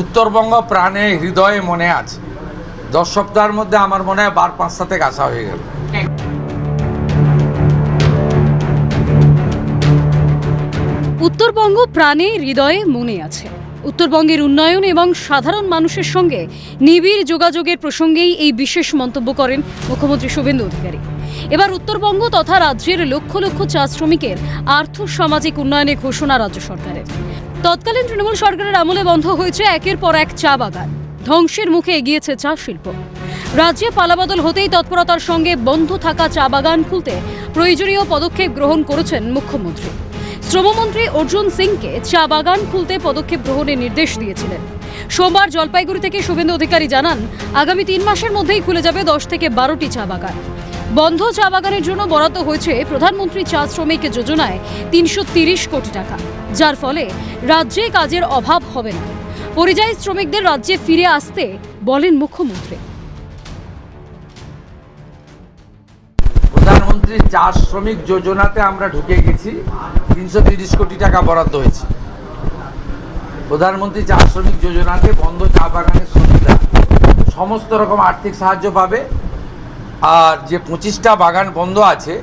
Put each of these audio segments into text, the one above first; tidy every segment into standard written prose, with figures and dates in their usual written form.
উত্তরবঙ্গ প্রাণে হৃদয়ে মনে আছে। 10 সপ্তাহের মধ্যে আমার মনে হয় 5টা থেকে আসা হয়ে গেল। উত্তরবঙ্গ প্রাণে হৃদয়ে মনে আছে। উত্তরবঙ্গের উন্নয়ন এবং সাধারণ মানুষের সঙ্গে নিবিড় যোগাযোগের প্রসঙ্গেই এই বিশেষ মন্তব্য করেন মুখ্যমন্ত্রী শুভেন্দু অধিকারী। এবার উত্তরবঙ্গ তথা রাজ্যের লক্ষ লক্ষ চা শ্রমিকের আর্থ সামাজিক উন্নয়নের ঘোষণা রাজ্য সরকারের। তৎকালীন তৃণমূল সরকারের আমলে বন্ধ হয়েছে একের পর এক চা বাগান, ধ্বংসের মুখে এগিয়েছে চা শিল্প। রাজ্যে পালাবদল হতেই তৎপরতার সঙ্গে বন্ধ থাকা চা বাগান খুলতে প্রয়োজনীয় পদক্ষেপ গ্রহণ করেছেন মুখ্যমন্ত্রী। শ্রমমন্ত্রী অর্জুন সিংকে চা বাগান খুলতে পদক্ষেপ গ্রহণের নির্দেশ দিয়েছিলেন। সোমবার জলপাইগুড়ি থেকে শুভেন্দু অধিকারী জানান, আগামী 3 মাসের মধ্যেই খুলে যাবে 10 থেকে 12টি চা বাগান। বন্ধ চা বাগানের জন্য বরাদ্দ হয়েছে প্রধানমন্ত্রী চা শ্রমিক যোজনায় 330 কোটি টাকা, যার ফলে রাজ্যে কাজের অভাব হবে না। পরিযায়ী শ্রমিকদের রাজ্যে ফিরে আসতে বলেন মুখ্যমন্ত্রী। প্রধানমন্ত্রী চা শ্রমিক যোজনাতে আমরা ঢুকে গেছি, 330 কোটি টাকা বরাদ্দ হয়েছে। প্রধানমন্ত্রী চা শ্রমিক যোজনাতে বন্ধ চা বাগানের শ্রমিকরা সমস্ত রকম আর্থিক সাহায্য পাবে। আর যে 25টা বাগান বন্ধ আছে,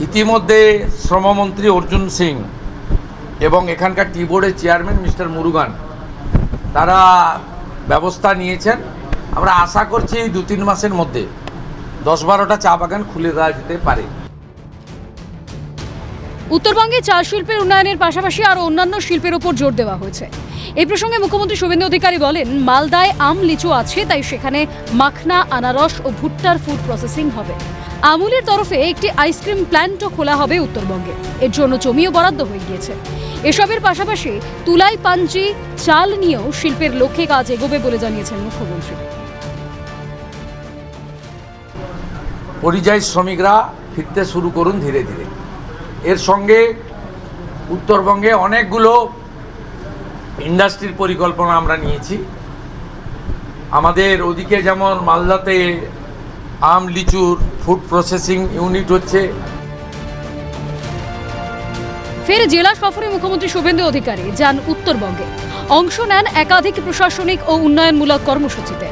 ইতিমধ্যে শ্রমমন্ত্রী অর্জুন সিং এবং এখানকার টি বোর্ডের চেয়ারম্যান মিস্টার মুরুগান তারা ব্যবস্থা নিয়েছেন। আমরা আশা করছি 2-3 মাসের মধ্যে 10-12টা চা বাগান খুলে দেওয়া যেতে পারে। উত্তরবঙ্গে চা শিল্পের উন্নয়নের পাশাপাশি আরও অন্যান্য শিল্পের উপর জোর দেওয়া হয়েছে। এই প্রসঙ্গে মুখ্যমন্ত্রী শুভেন্দু অধিকারী বলেন, মালদায় আম লিচু আছে, তাই সেখানে মাখনা, আনারস ও ভুট্টার ফুড প্রসেসিং হবে। আমুলের তরফে একটি আইসক্রিম প্ল্যান্টও খোলা হবে উত্তরবঙ্গে, এর জন্য জমিও বরাদ্দ হয়ে গিয়েছে। এসবের পাশাপাশি তুলাই, পাঞ্জি, চাল নিয়েও শিল্পের লক্ষ্যে কাজ এগোবে বলে জানিয়েছেন মুখ্যমন্ত্রী। পরিযায়ী শ্রমিকরা ফিরতে শুরু করুন ধীরে ধীরে। এর সঙ্গে উত্তরবঙ্গে অনেকগুলো ইন্ডাস্ট্রির পরিকল্পনা আমরা নিয়েছি। আমাদের ওদিকে যেমন মালদাতে আম লিচুর ফুড প্রসেসিং ইউনিট হচ্ছে। ফের জেলা সফরে মুখ্যমন্ত্রী শুভেন্দু অধিকারী যান উত্তরবঙ্গে, অংশ নেন একাধিক প্রশাসনিক ও উন্নয়নমূলক কর্মসূচিতে।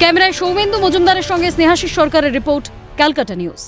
ক্যামেরায় সৌমেন্দু মজুমদারের সঙ্গে স্নেহাশিস সরকারের রিপোর্ট, ক্যালকাটা নিউজ।